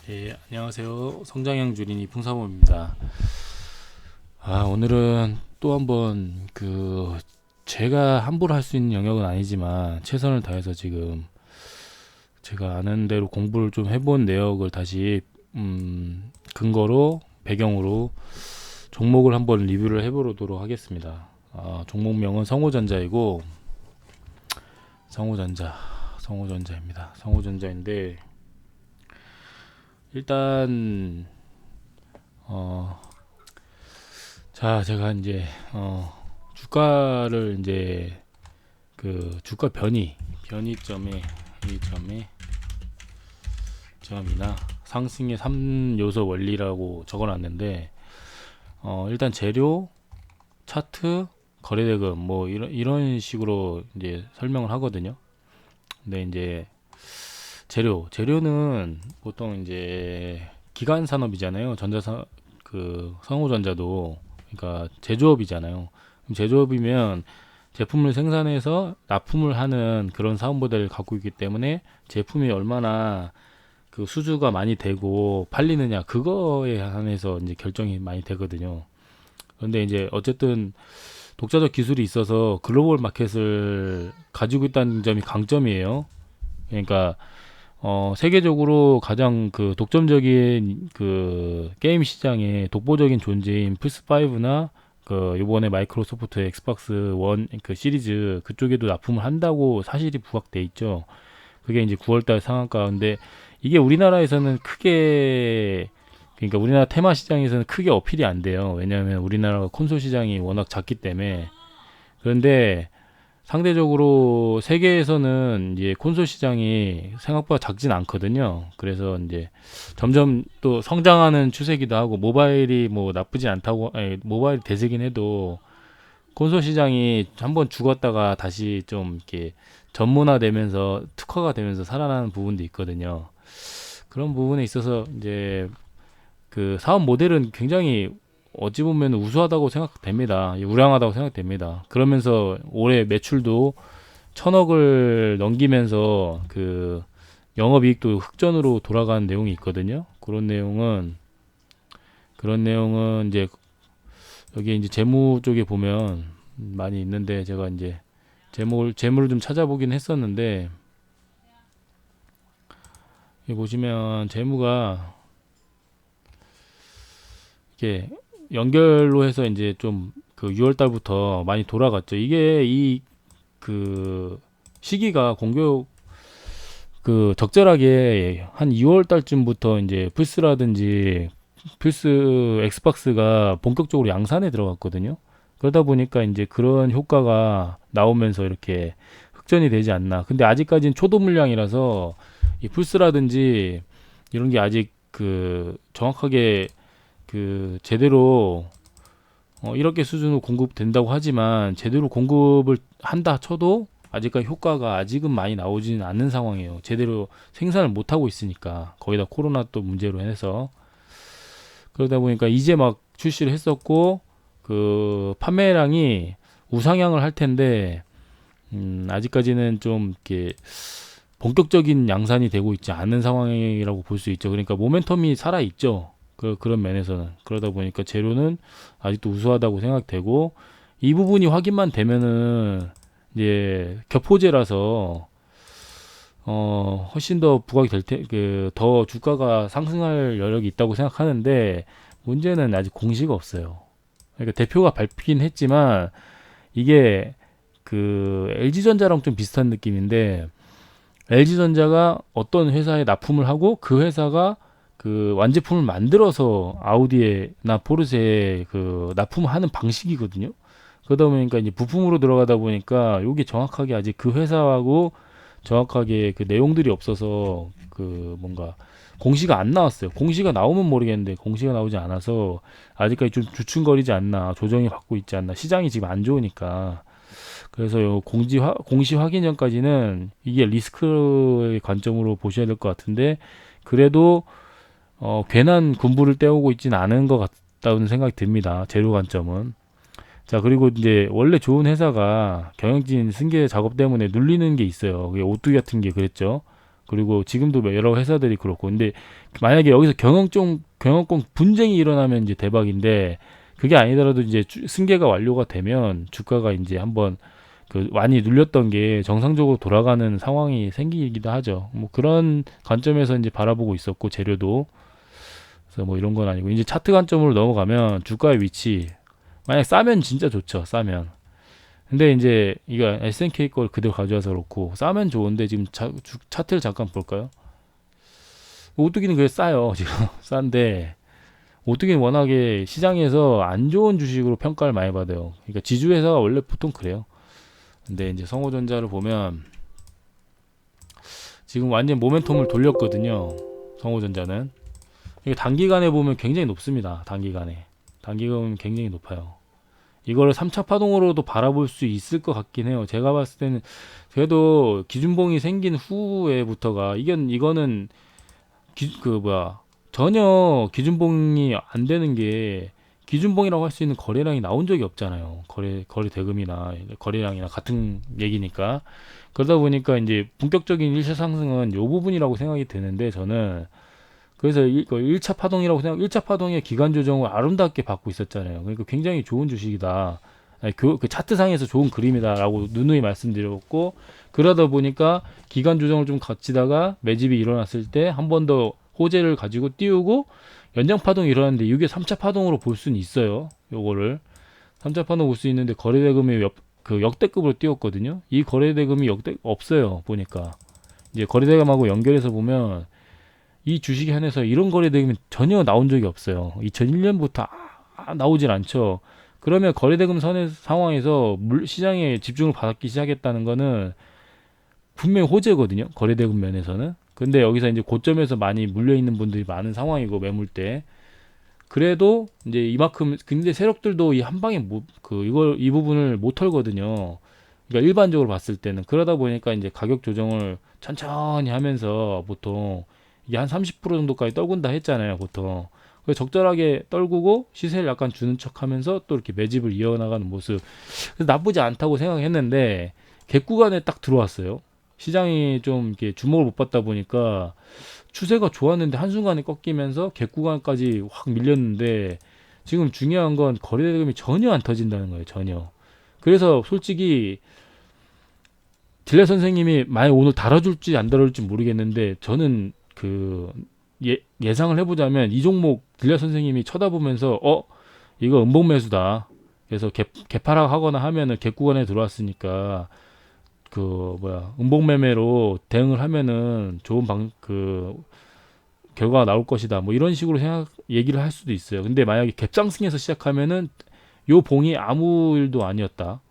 예, 안녕하세요. 성장형 주린이 풍사범입니다. 오늘은 또 한번 제가 함부로 할 수 있는 영역은 아니지만 최선을 다해서 지금 제가 아는 대로 공부를 좀 해본 내역을 다시 근거로 배경으로 종목을 한번 리뷰를 해보도록 하겠습니다. 종목명은 성호전자이고 성호전자입니다. 성호전자인데 일단 자, 제가 이제 주가를 이제 주가 변이점에 이 점이나 상승의 3요소 원리라고 적어놨는데 일단 재료, 차트, 거래대금 뭐 이런 식으로 이제 설명을 하거든요. 근데 이제 재료는 보통 이제 기간 산업이잖아요. 성우전자도 그러니까 제조업이잖아요. 그럼 제조업이면 제품을 생산해서 납품을 하는 그런 사업 모델을 갖고 있기 때문에 제품이 얼마나 그 수주가 많이 되고 팔리느냐 그거에 한해서 이제 결정이 많이 되거든요. 그런데 이제 어쨌든 독자적 기술이 있어서 글로벌 마켓을 가지고 있다는 점이 강점이에요. 그러니까 세계적으로 가장 그 독점적인 그 게임 시장의 독보적인 존재인 플스5나 요번에 마이크로소프트 엑스박스 원 그 시리즈 그쪽에도 납품을 한다고 사실이 부각돼 있죠. 그게 이제 9월달 상한가. 근데 이게 우리나라에서는 크게, 그러니까 우리나라 테마 시장에서는 크게 어필이 안 돼요. 왜냐하면 우리나라가 콘솔 시장이 워낙 작기 때문에. 그런데 상대적으로 세계에서는 이제 콘솔 시장이 생각보다 작진 않거든요. 그래서 이제 점점 또 성장하는 추세기도 하고 모바일이 뭐 나쁘지 않다고, 아니, 모바일 대세긴 해도 콘솔 시장이 한번 죽었다가 다시 좀 이렇게 전문화되면서 특화가 되면서 살아나는 부분도 있거든요. 그런 부분에 있어서 이제 그 사업 모델은 굉장히 어찌 보면 우수하다고 생각됩니다. 우량하다고 생각됩니다. 그러면서 올해 매출도 1,000억을 넘기면서 그 영업이익도 흑전으로 돌아가는 내용이 있거든요. 그런 내용은 이제 여기 이제 재무 쪽에 보면 많이 있는데 제가 이제 재무를 좀 찾아보긴 했었는데 여기 보시면 재무가 이게 연결로 해서 이제 좀 그 6월 달부터 많이 돌아갔죠. 이게 그 시기가 공교 그 적절하게 한 2월 달쯤부터 이제 플스라든지 플스 엑스박스가 본격적으로 양산에 들어갔거든요. 그러다 보니까 이제 그런 효과가 나오면서 이렇게 흑전이 되지 않나. 근데 아직까지는 초도 물량이라서 이 플스라든지 이런 게 아직 그 정확하게 그 제대로 이렇게 수준으로 공급된다고 하지만 제대로 공급을 한다 쳐도 아직까지 효과가 아직은 많이 나오지는 않는 상황이에요. 제대로 생산을 못 하고 있으니까 거기다 코로나 또 문제로 해서 그러다 보니까 이제 막 출시를 했었고 그 판매량이 우상향을 할 텐데 아직까지는 좀 이렇게 본격적인 양산이 되고 있지 않은 상황이라고 볼 수 있죠. 그러니까 모멘텀이 살아 있죠. 그런 면에서는 그러다 보니까 재료는 아직도 우수하다고 생각되고 이 부분이 확인만 되면은 이제 겹호재라서 훨씬 더 부각이 더 주가가 상승할 여력이 있다고 생각하는데 문제는 아직 공시가 없어요. 그러니까 대표가 밝히긴 했지만 이게 그 LG전자랑 좀 비슷한 느낌인데 LG전자가 어떤 회사에 납품을 하고 그 회사가 그 완제품을 만들어서 아우디에나 포르쉐에 그 납품하는 방식이거든요. 그러다 보니까 이제 부품으로 들어가다 보니까 이게 정확하게 아직 그 회사하고 정확하게 그 내용들이 없어서 그 뭔가 공시가 안 나왔어요. 공시가 나오면 모르겠는데 공시가 나오지 않아서 아직까지 좀 주춤거리지 않나, 조정이 받고 있지 않나. 시장이 지금 안 좋으니까. 그래서 요 공시 확인 전까지는 이게 리스크의 관점으로 보셔야 될 것 같은데 그래도 괜한 군부를 떼오고 있지는 않은 것 같다는 생각이 듭니다. 재료 관점은. 자, 그리고 이제 원래 좋은 회사가 경영진 승계 작업 때문에 눌리는 게 있어요. 그게 오뚜기 같은 게 그랬죠. 그리고 지금도 뭐 여러 회사들이 그렇고. 근데 만약에 여기서 경영권 분쟁이 일어나면 이제 대박인데, 그게 아니더라도 이제 승계가 완료가 되면 주가가 이제 한번 그 많이 눌렸던 게 정상적으로 돌아가는 상황이 생기기도 하죠. 뭐 그런 관점에서 이제 바라보고 있었고, 재료도. 그래서 뭐 이런 건 아니고, 이제 차트 관점으로 넘어가면 주가의 위치, 만약 싸면 진짜 좋죠. 싸면. 근데 이제 이거 SNK 걸 그대로 가져와서 그렇고, 싸면 좋은데 지금 차트를 잠깐 볼까요? 오뚜기는 그게 싸요. 지금 싼데, 오뚜기는 워낙에 시장에서 안 좋은 주식으로 평가를 많이 받아요. 그러니까 지주회사가 원래 보통 그래요. 근데 이제 성호전자를 보면 지금 완전 모멘텀을 돌렸거든요. 성호전자는. 이게 단기간에 보면 굉장히 높습니다. 단기간에 보면 굉장히 높아요. 이거를 3차 파동으로도 바라볼 수 있을 것 같긴 해요. 제가 봤을 때는 그래도 기준봉이 생긴 후에부터가 이거는 전혀 기준봉이 안 되는 게, 기준봉이라고 할 수 있는 거래량이 나온 적이 없잖아요. 거래 대금이나 거래량이나 같은 얘기니까. 그러다 보니까 이제 본격적인 일차 상승은 요 부분이라고 생각이 드는데, 저는 그래서 1차 파동이라고 1차 파동의 기간 조정을 아름답게 받고 있었잖아요. 그러니까 굉장히 좋은 주식이다. 아니, 그 차트상에서 좋은 그림이다라고 누누이 말씀드렸고, 그러다 보니까 기간 조정을 좀 거치다가 매집이 일어났을 때 한 번 더 호재를 가지고 띄우고 연장 파동이 일어났는데, 이게 3차 파동으로 볼 수는 있어요. 요거를 3차 파동 볼 수 있는데, 거래대금이 역대급으로 띄웠거든요. 이 거래대금이 없어요. 보니까 이제 거래대금하고 연결해서 보면 이 주식에 한해서 이런 거래대금이 전혀 나온 적이 없어요. 2001년부터 나오질 않죠. 그러면 거래대금 상황에서 시장에 집중을 받기 시작했다는 거는 분명히 호재거든요. 거래대금 면에서는. 근데 여기서 이제 고점에서 많이 물려있는 분들이 많은 상황이고, 매물대. 그래도 이제 이만큼, 근데 세력들도 이 한 방에 이 부분을 못 털거든요. 그러니까 일반적으로 봤을 때는. 그러다 보니까 이제 가격 조정을 천천히 하면서 보통 이게 한 30% 정도까지 떨군다 했잖아요, 보통. 그래서 적절하게 떨구고 시세를 약간 주는 척 하면서 또 이렇게 매집을 이어나가는 모습. 그래서 나쁘지 않다고 생각했는데, 갭구간에 딱 들어왔어요. 시장이 좀 이렇게 주목을 못 받다 보니까 추세가 좋았는데 한순간에 꺾이면서 갭구간까지 확 밀렸는데, 지금 중요한 건 거래대금이 전혀 안 터진다는 거예요, 전혀. 그래서 솔직히 딜러 선생님이 만약 오늘 달아줄지 안 달아줄지 모르겠는데, 저는 예상을 해보자면 이 종목 딜러 선생님이 쳐다보면서 이거 음봉 매수다. 그래서 개파락 하거나 하면은 갭구간에 들어왔으니까 음봉 매매로 대응을 하면은 좋은 결과가 나올 것이다. 뭐 이런 식으로 얘기를 할 수도 있어요. 근데 만약에 갭상승에서 시작하면은 요 봉이 아무 일도 아니었다.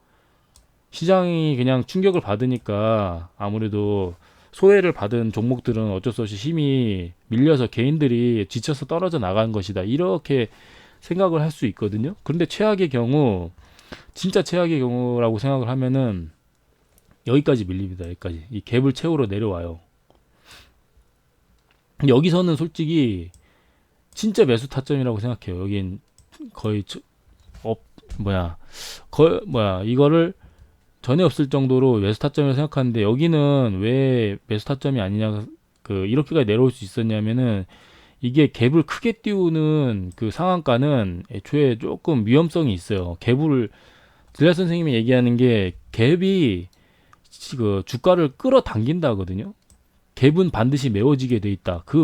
시장이 그냥 충격을 받으니까 아무래도 소외를 받은 종목들은 어쩔 수 없이 힘이 밀려서 개인들이 지쳐서 떨어져 나간 것이다. 이렇게 생각을 할 수 있거든요. 그런데 진짜 최악의 경우라고 생각을 하면은 여기까지 밀립니다. 여기까지. 이 갭을 채우러 내려와요. 여기서는 솔직히 진짜 매수 타점이라고 생각해요. 여긴 거의 이거를 전에 없을 정도로 매수 타점이라고 생각하는데, 여기는 왜 매수 타점이 아니냐, 이렇게까지 내려올 수 있었냐면은, 이게 갭을 크게 띄우는 그 상한가는 애초에 조금 위험성이 있어요. 딜라 선생님이 얘기하는 게, 갭이 주가를 끌어당긴다거든요. 갭은 반드시 메워지게 돼 있다. 그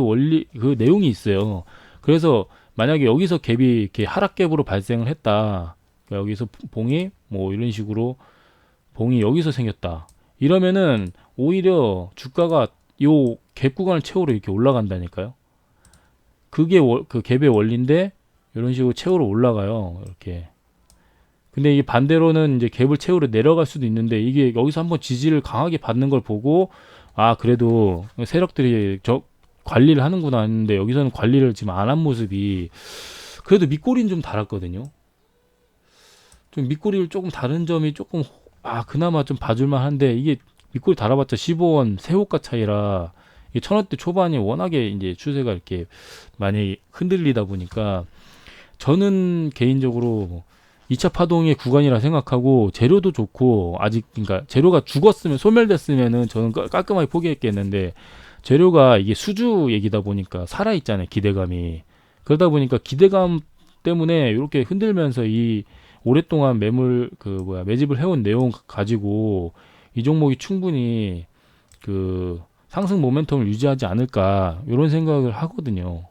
내용이 있어요. 그래서 만약에 여기서 갭이 이렇게 하락갭으로 발생을 했다. 여기서 봉이 뭐 이런 식으로 봉이 여기서 생겼다. 이러면은 오히려 주가가 요 갭 구간을 채우러 이렇게 올라간다니까요. 그게 그 갭의 원리인데, 이런 식으로 채우러 올라가요. 이렇게. 근데 이게 반대로는 이제 갭을 채우러 내려갈 수도 있는데, 이게 여기서 한번 지지를 강하게 받는 걸 보고, 그래도 세력들이 관리를 하는구나 했는데, 여기서는 관리를 지금 안 한 모습이, 그래도 밑꼬리는 좀 달았거든요. 좀 밑꼬리를 조금 다른 점이 조금 그나마 좀 봐줄만 한데, 이게 밑꼬리 달아봤자 15원 세호가 차이라, 이게 1000원대 초반이 워낙에 이제 추세가 이렇게 많이 흔들리다 보니까, 저는 개인적으로 2차 파동의 구간이라 생각하고, 재료도 좋고, 그러니까 재료가 죽었으면, 소멸됐으면은 저는 깔끔하게 포기했겠는데, 재료가 이게 수주 얘기다 보니까 살아 있잖아요. 기대감이. 그러다 보니까 기대감 때문에 이렇게 흔들면서 이 오랫동안 매집을 해온 내용 가지고 이 종목이 충분히 그 상승 모멘텀을 유지하지 않을까 이런 생각을 하거든요.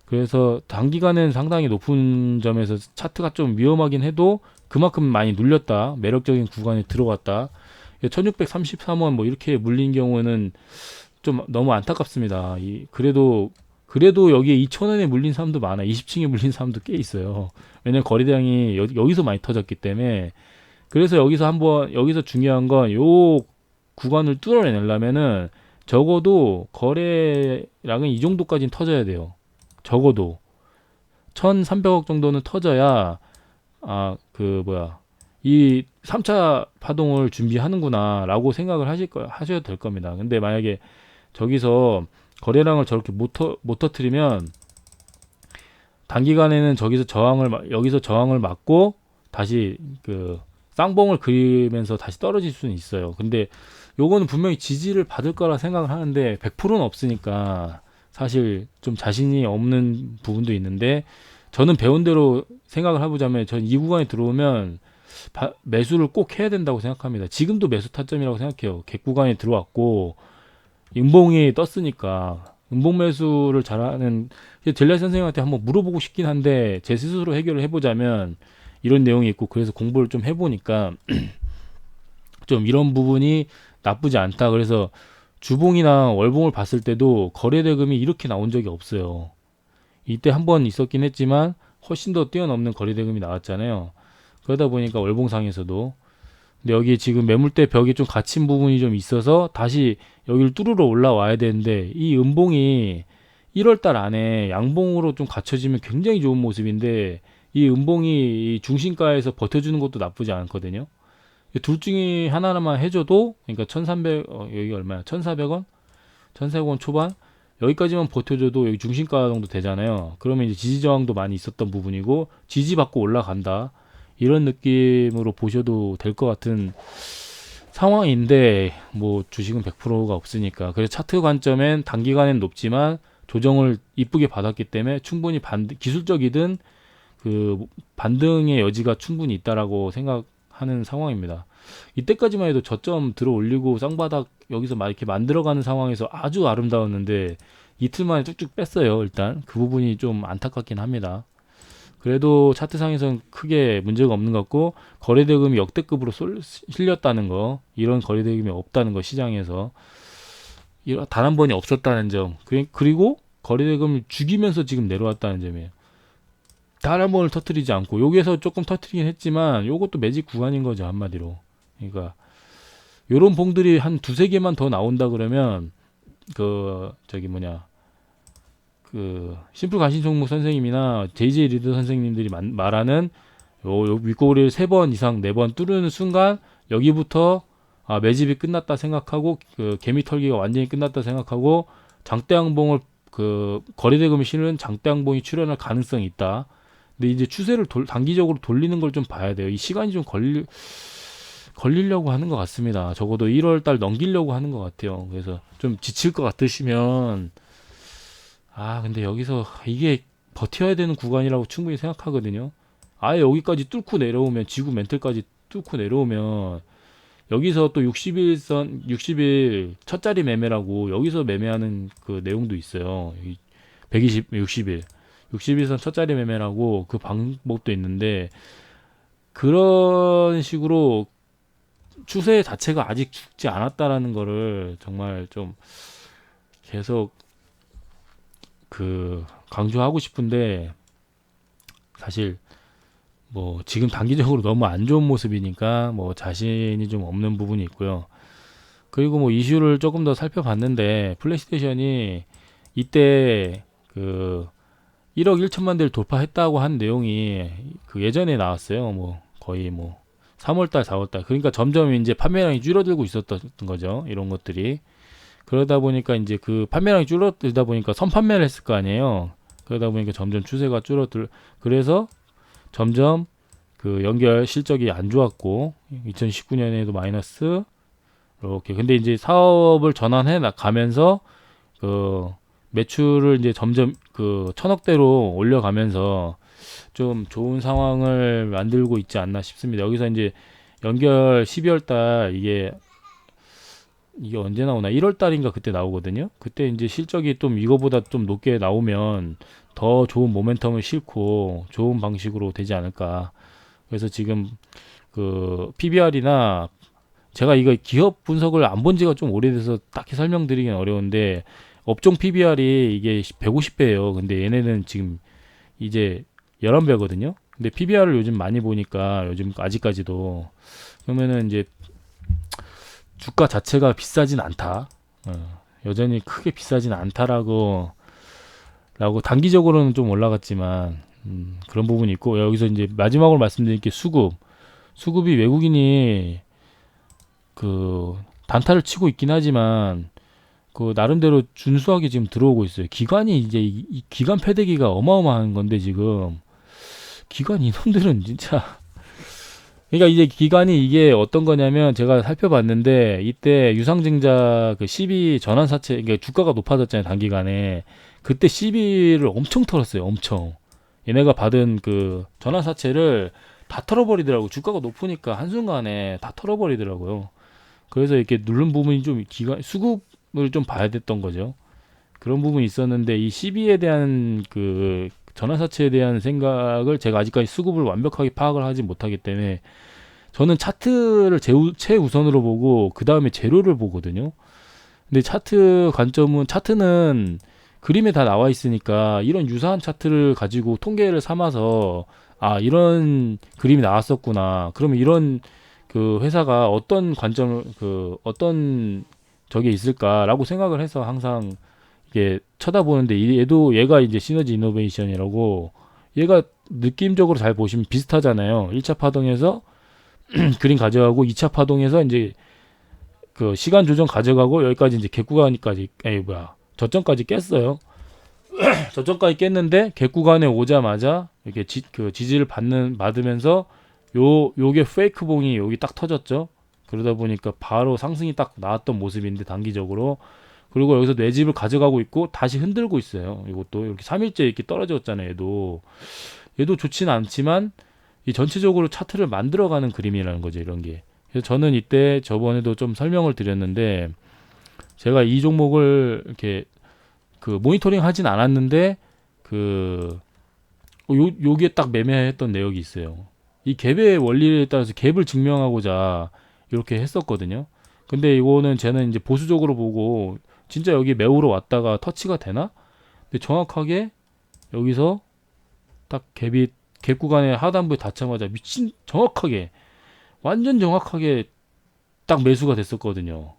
그래서 단기간은 상당히 높은 점에서 차트가 좀 위험하긴 해도 그만큼 많이 눌렸다. 매력적인 구간에 들어왔다. 1633원 뭐 이렇게 물린 경우는 좀 너무 안타깝습니다. 그래도 여기에 2,000원에 물린 사람도 많아. 20층에 물린 사람도 꽤 있어요. 왜냐면 거래량이 여기서 많이 터졌기 때문에. 그래서 여기서 중요한 건 요 구간을 뚫어내려면은 적어도 거래량은 이 정도까지는 터져야 돼요. 적어도 1,300억 정도는 터져야 이 3차 파동을 준비하는구나라고 생각을 하셔야 될 겁니다. 근데 만약에 저기서 거래량을 저렇게 못 터트리면 단기간에는 여기서 저항을 맞고 다시 그 쌍봉을 그리면서 다시 떨어질 수는 있어요. 근데 요거는 분명히 지지를 받을 거라 생각을 하는데 100%는 없으니까 사실 좀 자신이 없는 부분도 있는데 저는 배운 대로 생각을 해보자면 전 이 구간에 들어오면 매수를 꼭 해야 된다고 생각합니다. 지금도 매수 타점이라고 생각해요. 갭 구간에 들어왔고 음봉이 떴으니까 음봉 매수를 잘하는 젤리 선생님한테 한번 물어보고 싶긴 한데 제 스스로 해결을 해보자면 이런 내용이 있고 그래서 공부를 좀 해보니까 좀 이런 부분이 나쁘지 않다. 그래서 주봉이나 월봉을 봤을 때도 거래 대금이 이렇게 나온 적이 없어요. 이때 한 번 있었긴 했지만 훨씬 더 뛰어넘는 거래 대금이 나왔잖아요. 그러다 보니까 월봉상에서도 근데 여기 지금 매물대 벽이 좀 갇힌 부분이 좀 있어서 다시 여기를 뚫으러 올라와야 되는데 이 음봉이 1월달 안에 양봉으로 좀 갖춰지면 굉장히 좋은 모습인데 이 음봉이 이 중심가에서 버텨주는 것도 나쁘지 않거든요. 둘 중에 하나만 해줘도 그러니까 1300 여기 얼마야? 1400원? 1400원 초반? 여기까지만 버텨줘도 여기 중심가 정도 되잖아요. 그러면 이제 지지 저항도 많이 있었던 부분이고 지지받고 올라간다. 이런 느낌으로 보셔도 될 것 같은 상황인데 뭐 주식은 100%가 없으니까 그래서 차트 관점엔 단기간엔 높지만 조정을 이쁘게 받았기 때문에 충분히 기술적이든 그 반등의 여지가 충분히 있다라고 생각하는 상황입니다. 이때까지만 해도 저점 들어 올리고 쌍바닥 여기서 막 이렇게 만들어가는 상황에서 아주 아름다웠는데 이틀 만에 쭉쭉 뺐어요. 일단 그 부분이 좀 안타깝긴 합니다. 그래도 차트상에서는 크게 문제가 없는 것 같고 거래대금이 역대급으로 실렸다는 거 이런 거래대금이 없다는 거 시장에서 단 한 번이 없었다는 점 그리고 거래대금을 죽이면서 지금 내려왔다는 점이에요. 단 한 번을 터트리지 않고 여기에서 조금 터트리긴 했지만 요것도 매직 구간인 거죠 한마디로. 그러니까 요런 봉들이 한 두세 개만 더 나온다 그러면 심플 가신 종목 선생님이나 JJ 리더 선생님들이 말하는 요 윗꼬리를 3번 이상 4번 뚫는 순간 여기부터 매집이 끝났다 생각하고 그 개미 털기가 완전히 끝났다 생각하고 장대양봉을 거래대금이 실는 장대양봉이 출현할 가능성이 있다. 근데 이제 추세를 단기적으로 돌리는 걸 좀 봐야 돼요. 이 시간이 좀 걸리려고 하는 것 같습니다. 적어도 1월 달 넘기려고 하는 것 같아요. 그래서 좀 지칠 것 같으시면 근데 여기서 이게 버텨야 되는 구간이라고 충분히 생각하거든요. 아예 여기까지 뚫고 내려오면 지구 멘틀까지 뚫고 내려오면 여기서 또 60일 첫자리 매매라고 여기서 매매하는 그 내용도 있어요. 60일선 첫자리 매매라고 그 방법도 있는데 그런 식으로 추세 자체가 아직 죽지 않았다라는 거를 정말 좀 계속 강조하고 싶은데 사실 뭐 지금 단기적으로 너무 안 좋은 모습이니까 뭐 자신이 좀 없는 부분이 있고요. 그리고 뭐 이슈를 조금 더 살펴봤는데 플레이스테이션이 이때 1억 1천만 대를 돌파했다고 한 내용이 예전에 나왔어요. 뭐 거의 뭐 3월달, 4월달. 그러니까 점점 이제 판매량이 줄어들고 있었던 거죠. 이런 것들이. 그러다 보니까 이제 판매량이 줄어들다 보니까 선판매를 했을 거 아니에요. 그러다 보니까 점점 추세가 그래서 점점 연결 실적이 안 좋았고 2019년에도 마이너스 이렇게. 근데 이제 사업을 전환해 가면서 그 매출을 이제 점점 그 천억대로 올려가면서 좀 좋은 상황을 만들고 있지 않나 싶습니다. 여기서 이제 연결 12월 달 이게 언제 나오나? 1월 달인가 그때 나오거든요. 그때 이제 실적이 좀 이거보다 좀 높게 나오면 더 좋은 모멘텀을 싣고 좋은 방식으로 되지 않을까. 그래서 지금 그 PBR이나 제가 이거 기업 분석을 안 본 지가 좀 오래돼서 딱히 설명드리긴 어려운데 업종 PBR이 이게 150배예요. 근데 얘네는 지금 이제 11배거든요. 근데 PBR을 요즘 많이 보니까 요즘 아직까지도 그러면은 이제 주가 자체가 비싸진 않다. 여전히 크게 비싸진 않다라고 단기적으로는 좀 올라갔지만 그런 부분이 있고 여기서 이제 마지막으로 말씀드릴 게 수급이 외국인이 그 단타를 치고 있긴 하지만 그 나름대로 준수하게 지금 들어오고 있어요. 기관이 이제 이 기관 패대기가 어마어마한 건데 지금 기관 이놈들은 진짜 그러니까 이제 기관이 이게 어떤 거냐면 제가 살펴봤는데 이때 유상증자 그 시비 전환사채 그러니까 주가가 높아졌잖아요 단기간에 그때 시비를 엄청 털었어요 엄청 얘네가 받은 그 전환사채를 다 털어버리더라고 주가가 높으니까 한순간에 다 털어버리더라고요 그래서 이렇게 누른 부분이 좀 기관 수급을 좀 봐야 됐던 거죠 그런 부분이 있었는데 이 시비에 대한 그 전환사채에 대한 생각을 제가 아직까지 수급을 완벽하게 파악을 하지 못하기 때문에 저는 차트를 최우선으로 보고 그 다음에 재료를 보거든요. 근데 차트는 그림에 다 나와 있으니까 이런 유사한 차트를 가지고 통계를 삼아서 아 이런 그림이 나왔었구나. 그러면 이런 그 회사가 어떤 관점을 그 어떤 저게 있을까라고 생각을 해서 항상 이게 쳐다보는데 얘가 이제 시너지 이노베이션이라고 얘가 느낌적으로 잘 보시면 비슷하잖아요. 1차 파동에서 그림 가져가고 2차 파동에서 이제 그 시간 조정 가져가고 여기까지 이제 갭구간까지 저점까지 깼어요. 저점까지 깼는데 갭구간에 오자마자 이렇게 그 지지를 받으면서 요게 페이크 봉이 여기 딱 터졌죠. 그러다 보니까 바로 상승이 딱 나왔던 모습인데 단기적으로 그리고 여기서 뇌집을 가져가고 있고 다시 흔들고 있어요. 이것도 이렇게 3일째 이렇게 떨어졌잖아요. 얘도 좋지는 않지만 이 전체적으로 차트를 만들어가는 그림이라는 거죠. 이런 게. 그래서 저는 이때 저번에도 좀 설명을 드렸는데 제가 이 종목을 이렇게 그 모니터링 하진 않았는데 요게 딱 매매했던 내역이 있어요. 이 갭의 원리에 따라서 갭을 증명하고자 이렇게 했었거든요. 근데 이거는 쟤는 이제 보수적으로 보고 진짜 여기 매우러 왔다가 터치가 되나? 근데 정확하게 여기서 딱 갭 구간에 하단부에 닿자마자 정확하게 완전 정확하게 딱 매수가 됐었거든요.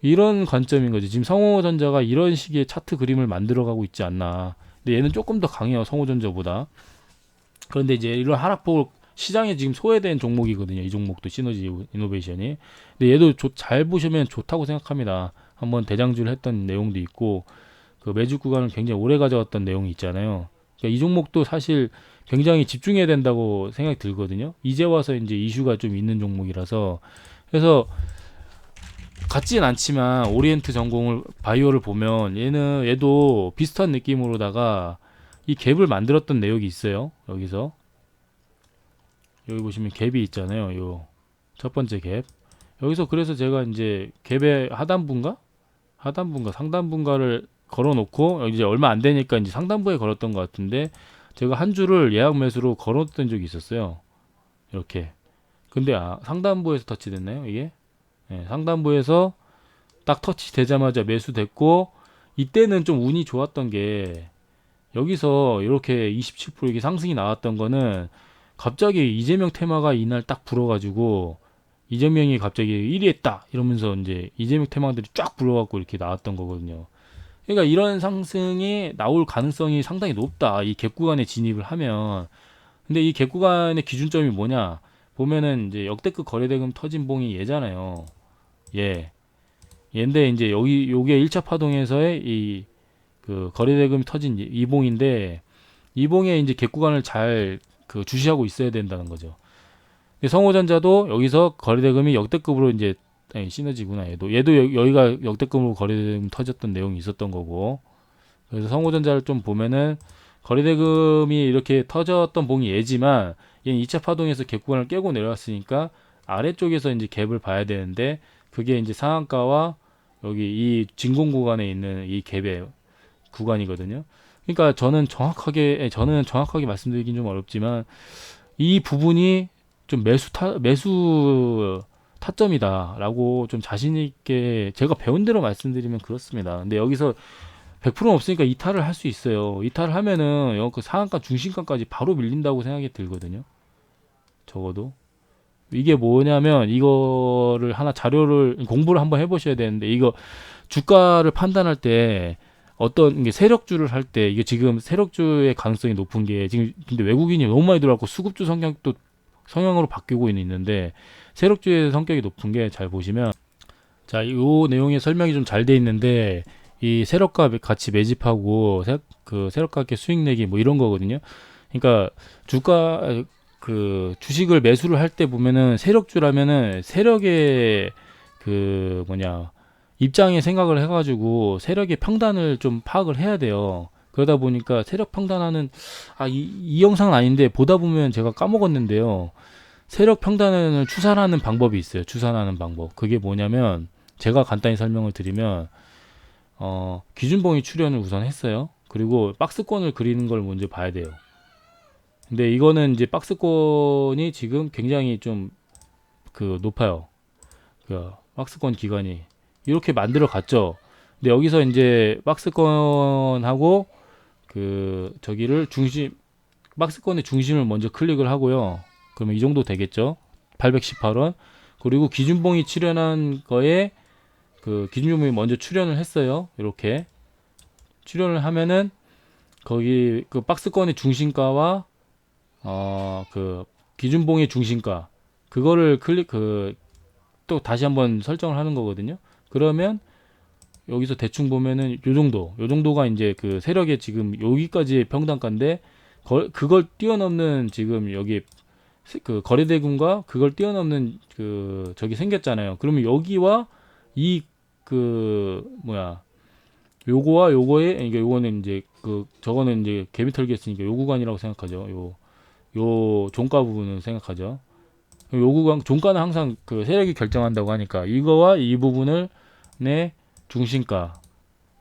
이런 관점인 거지. 지금 성호전자가 이런 식의 차트 그림을 만들어가고 있지 않나. 근데 얘는 조금 더 강해요. 성호전자보다. 그런데 이제 이런 하락폭을 시장에 지금 소외된 종목이거든요. 이 종목도 시너지 이노베이션이. 근데 얘도 잘 보시면 좋다고 생각합니다. 한번 대장주를 했던 내용도 있고 그 매주 구간을 굉장히 오래 가져왔던 내용이 있잖아요. 그러니까 이 종목도 사실 굉장히 집중해야 된다고 생각이 들거든요. 이제 와서 이제 이슈가 좀 있는 종목이라서 그래서 같진 않지만 오리엔트 전공을 바이오를 보면 얘도 비슷한 느낌으로다가 이 갭을 만들었던 내역이 있어요. 여기 보시면 갭이 있잖아요. 요 첫 번째 갭. 여기서 그래서 제가 이제 갭의 상단분가를 걸어놓고 이제 얼마 안 되니까 이제 상단부에 걸었던 것 같은데 제가 한 주를 예약 매수로 걸었던 적이 있었어요. 이렇게. 근데 상단부에서 터치됐나요? 이게? 네, 상단부에서 딱 터치되자마자 매수됐고 이때는 좀 운이 좋았던 게 여기서 이렇게 27% 이렇게 상승이 나왔던 거는 갑자기 이재명 테마가 이날 딱 불어가지고 이재명이 갑자기 1위 했다 이러면서 이제 이재명 테마들이 쫙 불어갖고 이렇게 나왔던 거거든요. 그러니까 이런 상승이 나올 가능성이 상당히 높다. 이 갭 구간에 진입을 하면. 근데 이 갭 구간의 기준점이 뭐냐? 보면은 이제 역대급 거래대금 터진 봉이 얘잖아요. 얘인데 이제 요게 1차 파동에서의 이 그 거래대금이 터진 이 봉인데 이 봉에 이제 갭 구간을 잘 그 주시하고 있어야 된다는 거죠. 성호전자도 여기서 거래대금이 역대급으로 이제 아니, 시너지구나. 얘도 여기가 역대급으로 거래대금 터졌던 내용이 있었던 거고. 그래서 성호전자를 좀 보면은 거래대금이 이렇게 터졌던 봉이 얘지만 얘는 2차 파동에서 갭 구간을 깨고 내려왔으니까 아래쪽에서 이제 갭을 봐야 되는데 그게 이제 상한가와 여기 이 진공 구간에 있는 이 갭의 구간이거든요. 그러니까 저는 정확하게 말씀드리긴 좀 어렵지만 이 부분이 좀 매수 타점이다라고 좀 자신 있게 제가 배운 대로 말씀드리면 그렇습니다. 근데 여기서 100%는 없으니까 이탈을 할 수 있어요. 이탈을 하면은 그 상한가 중심가까지 바로 밀린다고 생각이 들거든요. 적어도 이게 뭐냐면 이거를 하나 자료를 공부를 한번 해보셔야 되는데 이거 주가를 판단할 때 어떤 게 세력주를 할 때 이게 지금 세력주의 가능성이 높은 게 지금 근데 외국인이 너무 많이 들어왔고 수급주 성향으로 바뀌고 있는데 세력주의 성격이 높은 게 잘 보시면 자, 이 내용의 설명이 좀 잘 돼 있는데 이 세력과 같이 매집하고 그 세력과 함께 수익 내기 뭐 이런 거거든요. 그러니까 주가 그 주식을 매수를 할 때 보면은 세력주라면은 세력의 그 뭐냐 입장에 생각을 해가지고 세력의 평단을 좀 파악을 해야 돼요. 그러다 보니까 세력 평단하는 이 영상은 아닌데 보다 보면 제가 까먹었는데요. 세력 평단을 추산하는 방법이 있어요. 추산하는 방법. 그게 뭐냐면 제가 간단히 설명을 드리면 기준봉이 출현을 우선 했어요. 그리고 박스권을 그리는 걸 먼저 봐야 돼요. 근데 이거는 이제 박스권이 지금 굉장히 좀 그 높아요. 그 박스권 기간이 이렇게 만들어 갔죠. 근데 여기서 이제 박스권하고 그 저기를 박스권의 중심을 먼저 클릭을 하고요. 그러면 이 정도 되겠죠. 818원. 그리고 기준봉이 출현한 거에 그 기준봉이 먼저 출현을 했어요. 이렇게 출현을 하면은 거기 그 박스권의 중심가와 그 기준봉의 중심가 그거를 또 다시 한번 설정을 하는 거거든요. 그러면 여기서 대충 보면은 요 정도가 이제 그 세력의 지금 여기까지의 평단가인데 그걸 뛰어넘는 지금 여기 그 거래대금과 그걸 뛰어넘는 그 저기 생겼잖아요. 그러면 여기와 이 그 뭐야 요거와 요거의 그러니까 요거는 이제 저거는 이제 개미 털기했으니까 요 구간이라고 생각하죠. 요 종가 부분을 생각하죠. 요 구간 종가는 항상 그 세력이 결정한다고 하니까 이거와 이 부분을 내 중심가를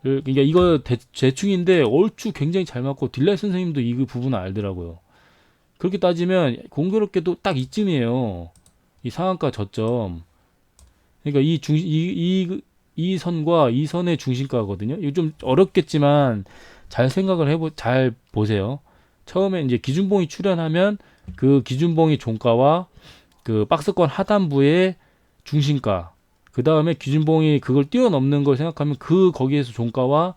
그러니까 이거 대충인데 얼추 굉장히 잘 맞고 딜라이 선생님도 이 부분을 알더라고요. 그렇게 따지면 공교롭게도 딱 이쯤이에요. 이 상한가 저점. 그러니까 이 선과 이 선의 중심가거든요. 이거 좀 어렵겠지만 잘 보세요. 처음에 이제 기준봉이 출현하면 그 기준봉이 종가와 그 박스권 하단부의 중심가. 그 다음에 기준봉이 그걸 뛰어넘는 걸 생각하면 거기에서 종가와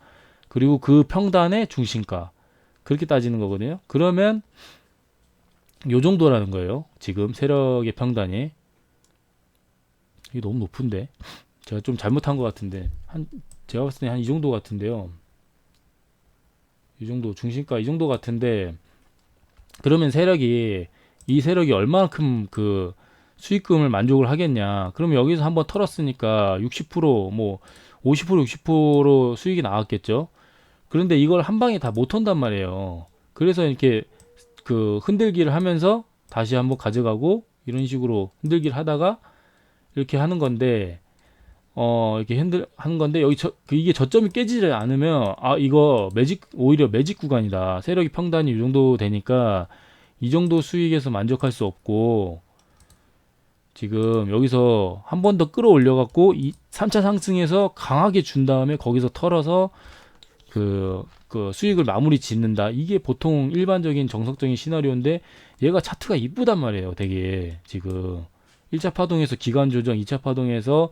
그리고 그 평단의 중심가. 그렇게 따지는 거거든요. 그러면 요 정도라는 거예요. 지금 세력의 평단이. 이게 너무 높은데. 제가 좀 잘못한 것 같은데. 제가 봤을 때 한 이 정도 같은데요. 이 정도, 중심가 이 정도 같은데. 그러면 이 세력이 얼마만큼 그 수익금을 만족을 하겠냐. 그럼 여기서 한번 털었으니까 60%, 뭐 50%, 60% 수익이 나왔겠죠. 그런데 이걸 한 방에 다 못 턴단 말이에요. 그래서 이렇게 그 흔들기를 하면서 다시 한번 가져가고 이런 식으로 흔들기를 하다가 이렇게 하는 건데 이렇게 하는 건데 여기 이게 저점이 깨지지 않으면 이거 오히려 매직 구간이다. 세력이 평단이 이 정도 되니까 이 정도 수익에서 만족할 수 없고 지금 여기서 한 번 더 끌어올려 갖고 3차 상승에서 강하게 준 다음에 거기서 털어서 그 수익을 마무리 짓는다. 이게 보통 일반적인 정석적인 시나리오인데 얘가 차트가 이쁘단 말이에요. 되게 지금 1차 파동에서 기간 조정, 2차 파동에서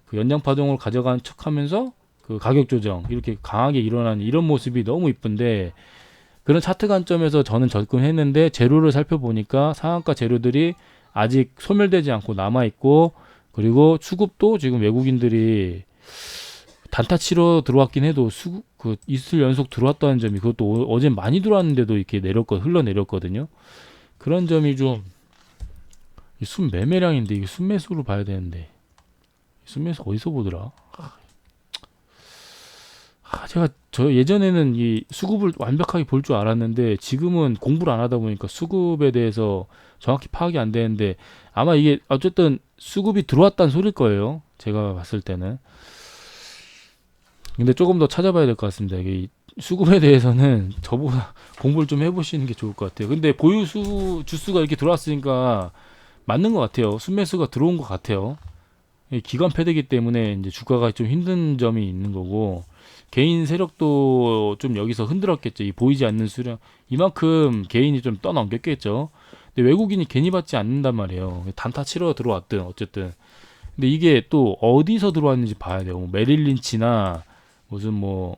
그 연장 파동을 가져간 척하면서 그 가격 조정 이렇게 강하게 일어나는 이런 모습이 너무 이쁜데 그런 차트 관점에서 저는 접근했는데 재료를 살펴보니까 상한가 재료들이 아직 소멸되지 않고 남아 있고 그리고 수급도 지금 외국인들이 단타 치러 들어왔긴 해도 이틀 연속 들어왔다는 점이 그것도 어제 많이 들어왔는데도 이렇게 흘러내렸거든요. 그런 점이 좀 순매매량인데 이게 순매수로 봐야 되는데 수면에서 어디서 보더라? 제가 저 예전에는 이 수급을 완벽하게 볼 줄 알았는데 지금은 공부를 안 하다 보니까 수급에 대해서 정확히 파악이 안 되는데 아마 이게 어쨌든 수급이 들어왔다는 소리일 거예요. 제가 봤을 때는. 근데 조금 더 찾아봐야 될 것 같습니다. 이게 이 수급에 대해서는 저보다 공부를 좀 해보시는 게 좋을 것 같아요. 근데 보유수 주수가 이렇게 들어왔으니까 맞는 것 같아요. 순매수가 들어온 것 같아요. 기관 패드기 때문에 이제 주가가 좀 힘든 점이 있는 거고 개인 세력도 좀 여기서 흔들었겠죠. 이 보이지 않는 수량 이만큼 개인이 좀 떠넘겼겠죠. 근데 외국인이 괜히 받지 않는단 말이에요. 단타 치러 들어왔든 어쨌든. 근데 이게 또 어디서 들어왔는지 봐야 돼요. 뭐 메릴 린치나 무슨 뭐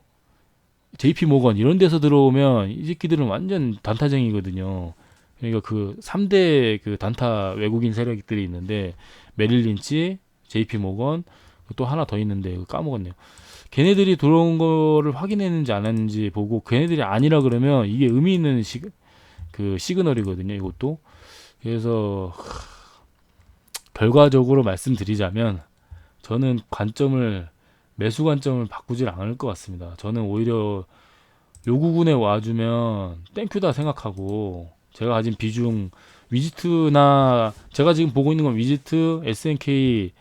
JP 모건 이런 데서 들어오면 이 새끼들은 완전 단타쟁이거든요. 그러니까 그 3대 그 단타 외국인 세력들이 있는데 메릴 린치, JP 모건 또 하나 더 있는데 까먹었네요. 걔네들이 들어온 거를 확인했는지 안 했는지 보고 걔네들이 아니라 그러면 이게 의미 있는 그 시그널이거든요. 이것도. 그래서 결과적으로 말씀드리자면 저는 관점을 매수 관점을 바꾸질 않을 것 같습니다. 저는 오히려 요구군에 와주면 땡큐다 생각하고 제가 가진 비중 위지트나 제가 지금 보고 있는 건 위지트, SNK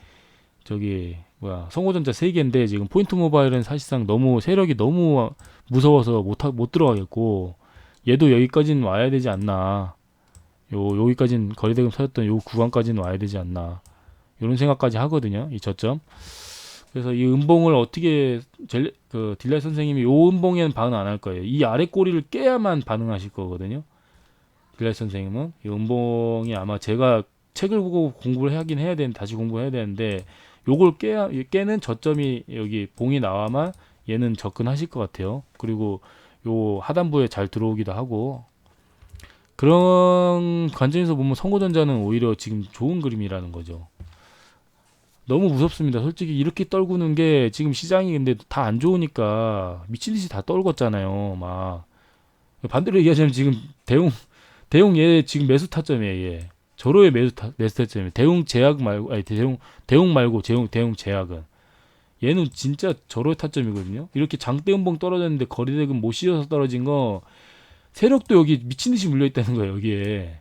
저기 뭐야 성호전자 3개인데 지금 포인트 모바일은 사실상 너무 세력이 너무 무서워서 못 들어가겠고 얘도 여기까지는 와야 되지 않나 여기까지는 거래대금 터졌던 요 구간까지는 와야 되지 않나 이런 생각까지 하거든요 이 저점. 그래서 이 음봉을 어떻게 그 딜라이 선생님이 요 음봉에는 반응 안 할 거예요. 이 아래 꼬리를 깨야만 반응하실 거거든요. 딜라이 선생님은 이 음봉이 아마 제가 책을 보고 공부를 하긴 해야 되는 다시 공부해야 되는데 요걸 깨는 저점이 여기 봉이 나와만 얘는 접근하실 것 같아요. 그리고 요 하단부에 잘 들어오기도 하고 그런 관점에서 보면 선고전자는 오히려 지금 좋은 그림이라는 거죠. 너무 무섭습니다. 솔직히 이렇게 떨구는 게 지금 시장이 근데 다 안 좋으니까 미친 듯이 다 떨궜잖아요. 막 반대로 얘기하자면 지금 대웅 얘 지금 매수 타점이에요. 얘 저로의 매수 타점이에요. 대웅 제약 말고 아니 대웅 말고 대웅 제약은 얘는 진짜 저로의 타점이거든요. 이렇게 장대음봉 떨어졌는데 거래대금 못 실어서 떨어진 거 세력도 여기 미친 듯이 물려 있다는 거예요. 여기에.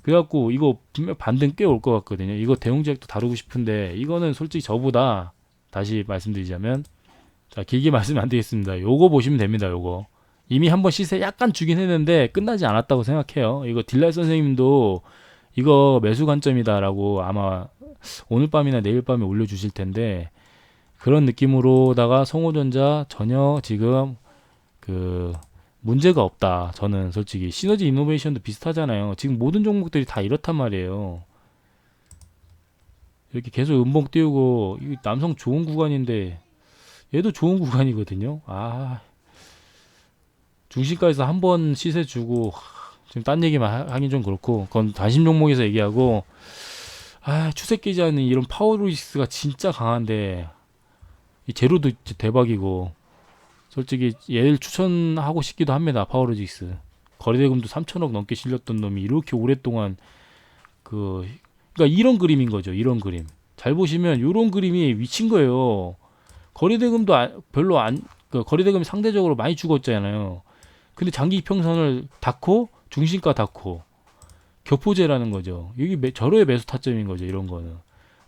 그래갖고 이거 분명 반등 꽤 올 것 같거든요. 이거 대웅제약도 다루고 싶은데 이거는 솔직히 저보다 다시 말씀드리자면 자 길게 말씀은 안 되겠습니다. 요거 보시면 됩니다. 요거 이미 한번 시세 약간 주긴 했는데 끝나지 않았다고 생각해요. 이거 딜라이 선생님도 이거 매수 관점이다라고 아마 오늘 밤이나 내일 밤에 올려주실 텐데 그런 느낌으로다가 성호전자 전혀 지금 그 문제가 없다. 저는 솔직히 시너지 이노베이션도 비슷하잖아요. 지금 모든 종목들이 다 이렇단 말이에요. 이렇게 계속 음봉 띄우고 이 남성 좋은 구간인데 얘도 좋은 구간이거든요. 중심가에서 한 번 시세 주고 지금 딴 얘기만 하긴 좀 그렇고 그건 단심 종목에서 얘기하고 추세끼지 않는 이런 파워로이스가 진짜 강한데 이 제로도 대박이고 솔직히 얘를 추천하고 싶기도 합니다. 파워로직스 거래대금도 3천억 넘게 실렸던 놈이 이렇게 오랫동안 그러니까 이런 그림인 거죠. 이런 그림 잘 보시면 이런 그림이 미친 거예요. 거래대금도 별로 그 거래대금이 상대적으로 많이 죽었잖아요. 근데 장기 이평선을 닫고 중심가 닫고 격포제라는 거죠. 여기 절호의 매수 타점인 거죠. 이런 거는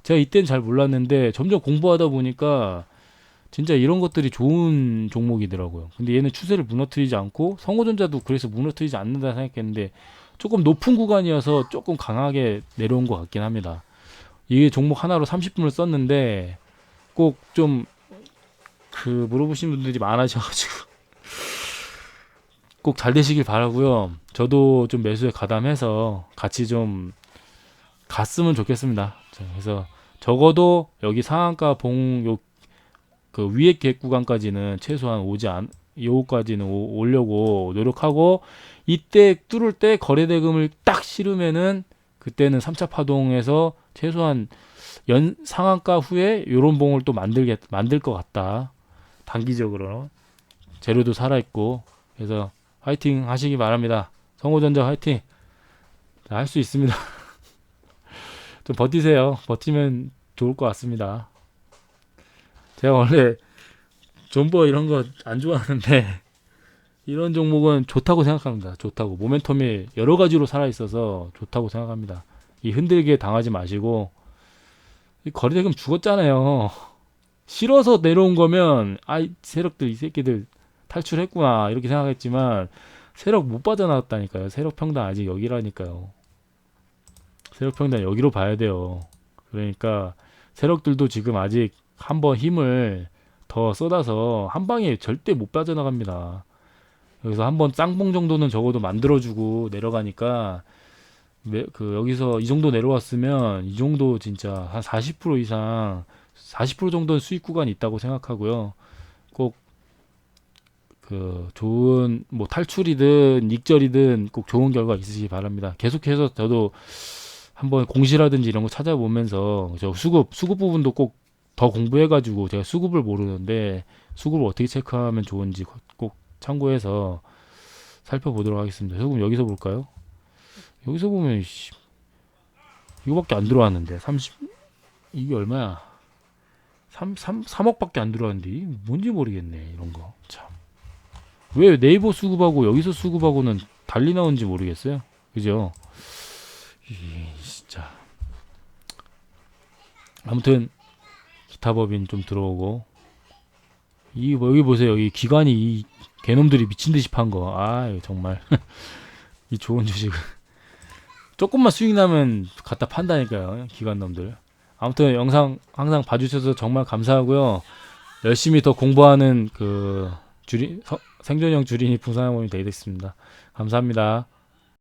제가 이때는 잘 몰랐는데 점점 공부하다 보니까 진짜 이런 것들이 좋은 종목이더라고요. 근데 얘는 추세를 무너뜨리지 않고 성호전자도 그래서 무너뜨리지 않는다 생각했는데 조금 높은 구간이어서 조금 강하게 내려온 것 같긴 합니다. 이게 종목 하나로 30분을 썼는데 꼭 좀 물어보신 분들이 많아져가지고 꼭 잘 되시길 바라고요. 저도 좀 매수에 가담해서 같이 좀 갔으면 좋겠습니다. 그래서 적어도 여기 상한가 그 위에 갭 구간까지는 최소한 요거까지는 오려고 노력하고 이때 뚫을 때 거래대금을 딱 실으면은 그때는 3차 파동에서 최소한 상한가 후에 요런 봉을 또 만들 것 같다. 단기적으로 재료도 살아있고 그래서 화이팅 하시기 바랍니다. 성호전자 화이팅. 할 수 있습니다. 좀 버티세요. 버티면 좋을 것 같습니다. 제가 원래 존버 이런 거 안 좋아하는데 이런 종목은 좋다고 생각합니다. 좋다고. 모멘텀이 여러 가지로 살아 있어서 좋다고 생각합니다. 이 흔들기에 당하지 마시고 이 거래대금 죽었잖아요. 싫어서 내려온 거면 아이 세력들 이 새끼들 탈출했구나 이렇게 생각했지만 세력 못 빠져나왔다니까요. 세력 평단 아직 여기라니까요. 세력 평단 여기로 봐야 돼요. 그러니까 세력들도 지금 아직 한번 힘을 더 쏟아서 한 방에 절대 못 빠져나갑니다. 여기서 한번 쌍봉 정도는 적어도 만들어주고 내려가니까 여기서 이 정도 내려왔으면 이 정도 진짜 한 40% 이상 40% 정도는 수익 구간이 있다고 생각하고요. 꼭 좋은 뭐 탈출이든 익절이든 꼭 좋은 결과 있으시기 바랍니다. 계속해서 저도 한번 공시라든지 이런 거 찾아보면서 저 수급 부분도 꼭 더 공부해가지고 제가 수급을 모르는데 수급을 어떻게 체크하면 좋은지 꼭 참고해서 살펴보도록 하겠습니다. 그럼 여기서 볼까요? 여기서 보면 이거밖에 안 들어왔는데 30 이게 얼마야? 3억밖에 안 들어왔는데 이게 뭔지 모르겠네 이런 거. 참. 왜 네이버 수급하고 여기서 수급하고는 달리 나오는지 모르겠어요. 그죠? 진짜. 아무튼 기타 법인 좀 들어오고 여기 보세요. 이 기관이 이 개놈들이 미친 듯이 판 거. 아, 이거 정말 이 좋은 주식을 조금만 수익 나면 갖다 판다니까요. 기관 놈들. 아무튼 영상 항상 봐주셔서 정말 감사하고요. 열심히 더 공부하는 생존형 주린이 부산항공이 되겠습니다. 감사합니다.